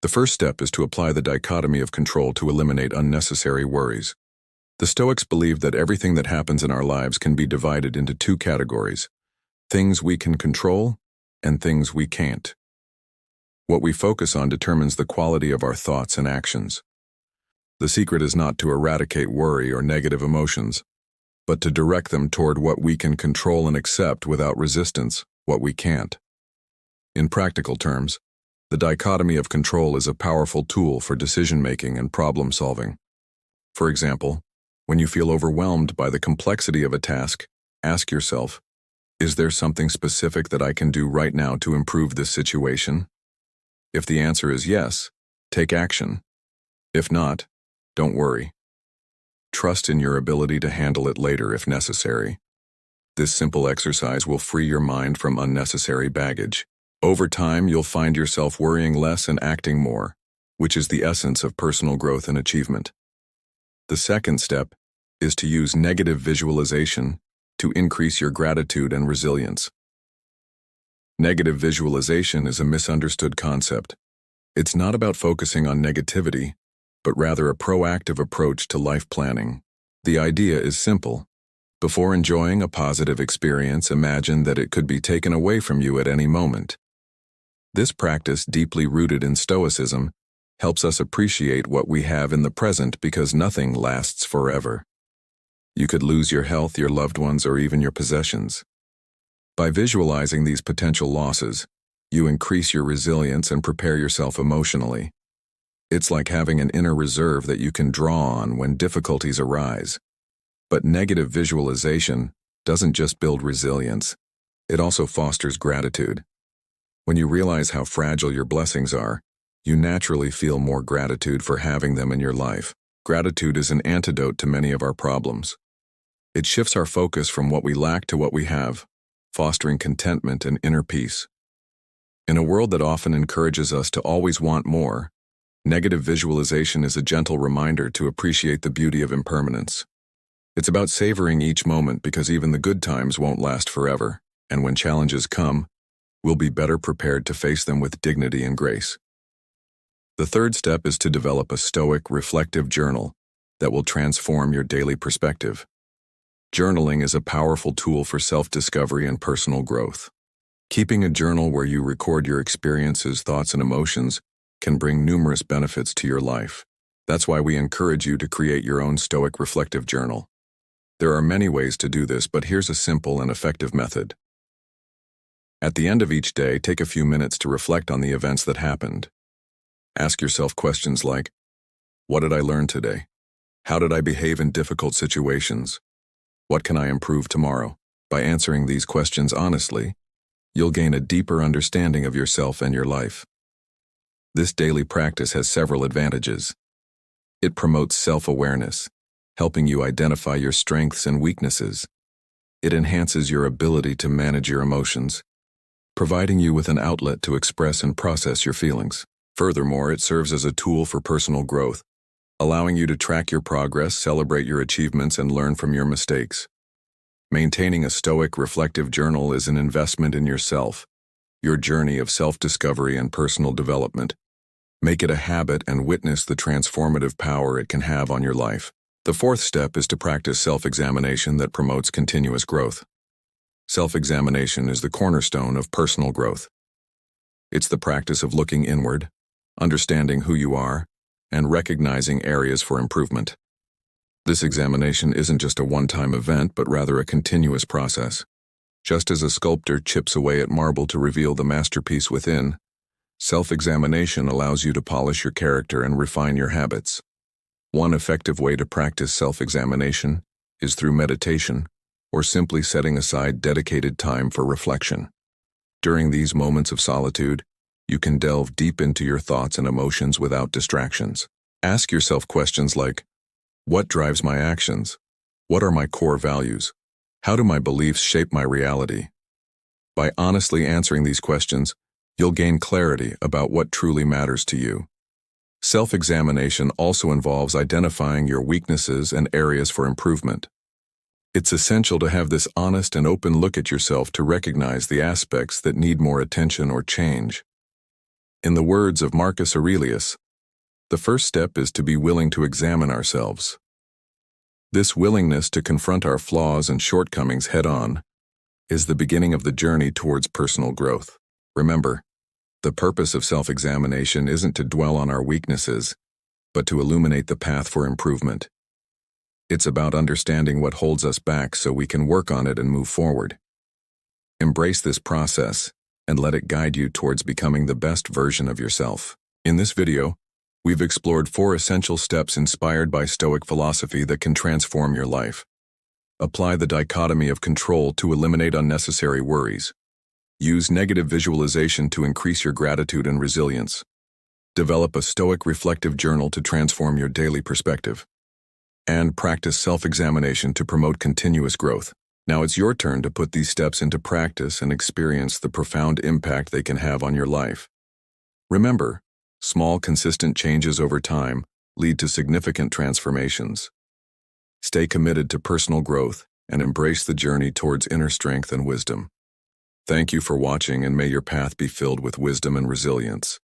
The first step is to apply the dichotomy of control to eliminate unnecessary worries. The Stoics believed that everything that happens in our lives can be divided into two categories: things we can control and things we can't. What we focus on determines the quality of our thoughts and actions. The secret is not to eradicate worry or negative emotions, but to direct them toward what we can control and accept without resistance, what we can't. In practical terms, the dichotomy of control is a powerful tool for decision-making and problem-solving. For example, when you feel overwhelmed by the complexity of a task, ask yourself, is there something specific that I can do right now to improve this situation? If the answer is yes, take action. If not, don't worry. Trust in your ability to handle it later if necessary. This simple exercise will free your mind from unnecessary baggage. Over time, you'll find yourself worrying less and acting more, which is the essence of personal growth and achievement. The second step is to use negative visualization to increase your gratitude and resilience. Negative visualization is a misunderstood concept. It's not about focusing on negativity, but rather a proactive approach to life planning. The idea is simple. Before enjoying a positive experience, imagine that it could be taken away from you at any moment. This practice, deeply rooted in Stoicism, helps us appreciate what we have in the present because nothing lasts forever. You could lose your health, your loved ones, or even your possessions. By visualizing these potential losses, you increase your resilience and prepare yourself emotionally. It's like having an inner reserve that you can draw on when difficulties arise. But negative visualization doesn't just build resilience, it also fosters gratitude. When you realize how fragile your blessings are, you naturally feel more gratitude for having them in your life. Gratitude is an antidote to many of our problems. It shifts our focus from what we lack to what we have, fostering contentment and inner peace. In a world that often encourages us to always want more, negative visualization is a gentle reminder to appreciate the beauty of impermanence. It's about savoring each moment because even the good times won't last forever, and when challenges come, we'll be better prepared to face them with dignity and grace. The third step is to develop a Stoic, reflective journal that will transform your daily perspective. Journaling is a powerful tool for self-discovery and personal growth. Keeping a journal where you record your experiences, thoughts, and emotions can bring numerous benefits to your life. That's why we encourage you to create your own Stoic reflective journal. There are many ways to do this, but here's a simple and effective method. At the end of each day, take a few minutes to reflect on the events that happened. Ask yourself questions like, what did I learn today? How did I behave in difficult situations? What can I improve tomorrow? By answering these questions honestly, you'll gain a deeper understanding of yourself and your life. This daily practice has several advantages. It promotes self-awareness, helping you identify your strengths and weaknesses. It enhances your ability to manage your emotions, providing you with an outlet to express and process your feelings. Furthermore, it serves as a tool for personal growth, allowing you to track your progress, celebrate your achievements, and learn from your mistakes. Maintaining a Stoic reflective journal is an investment in yourself, your journey of self-discovery and personal development. Make it a habit and witness the transformative power it can have on your life. The fourth step is to practice self-examination that promotes continuous growth. Self-examination is the cornerstone of personal growth. It's the practice of looking inward, understanding who you are, and recognizing areas for improvement. This examination isn't just a one-time event, but rather a continuous process. Just as a sculptor chips away at marble to reveal the masterpiece within, self-examination allows you to polish your character and refine your habits. One effective way to practice self-examination is through meditation, or simply setting aside dedicated time for reflection. During these moments of solitude, you can delve deep into your thoughts and emotions without distractions. Ask yourself questions like, what drives my actions? What are my core values? How do my beliefs shape my reality? By honestly answering these questions, you'll gain clarity about what truly matters to you. Self-examination also involves identifying your weaknesses and areas for improvement. It's essential to have this honest and open look at yourself to recognize the aspects that need more attention or change. In the words of Marcus Aurelius, the first step is to be willing to examine ourselves. This willingness to confront our flaws and shortcomings head-on is the beginning of the journey towards personal growth. Remember, the purpose of self-examination isn't to dwell on our weaknesses, but to illuminate the path for improvement. It's about understanding what holds us back so we can work on it and move forward. Embrace this process and let it guide you towards becoming the best version of yourself. In this video, we've explored 4 essential steps inspired by Stoic philosophy that can transform your life. Apply the dichotomy of control to eliminate unnecessary worries. Use negative visualization to increase your gratitude and resilience. Develop a Stoic reflective journal to transform your daily perspective. And practice self-examination to promote continuous growth. Now it's your turn to put these steps into practice and experience the profound impact they can have on your life. Remember, small, consistent changes over time lead to significant transformations. Stay committed to personal growth and embrace the journey towards inner strength and wisdom. Thank you for watching, and may your path be filled with wisdom and resilience.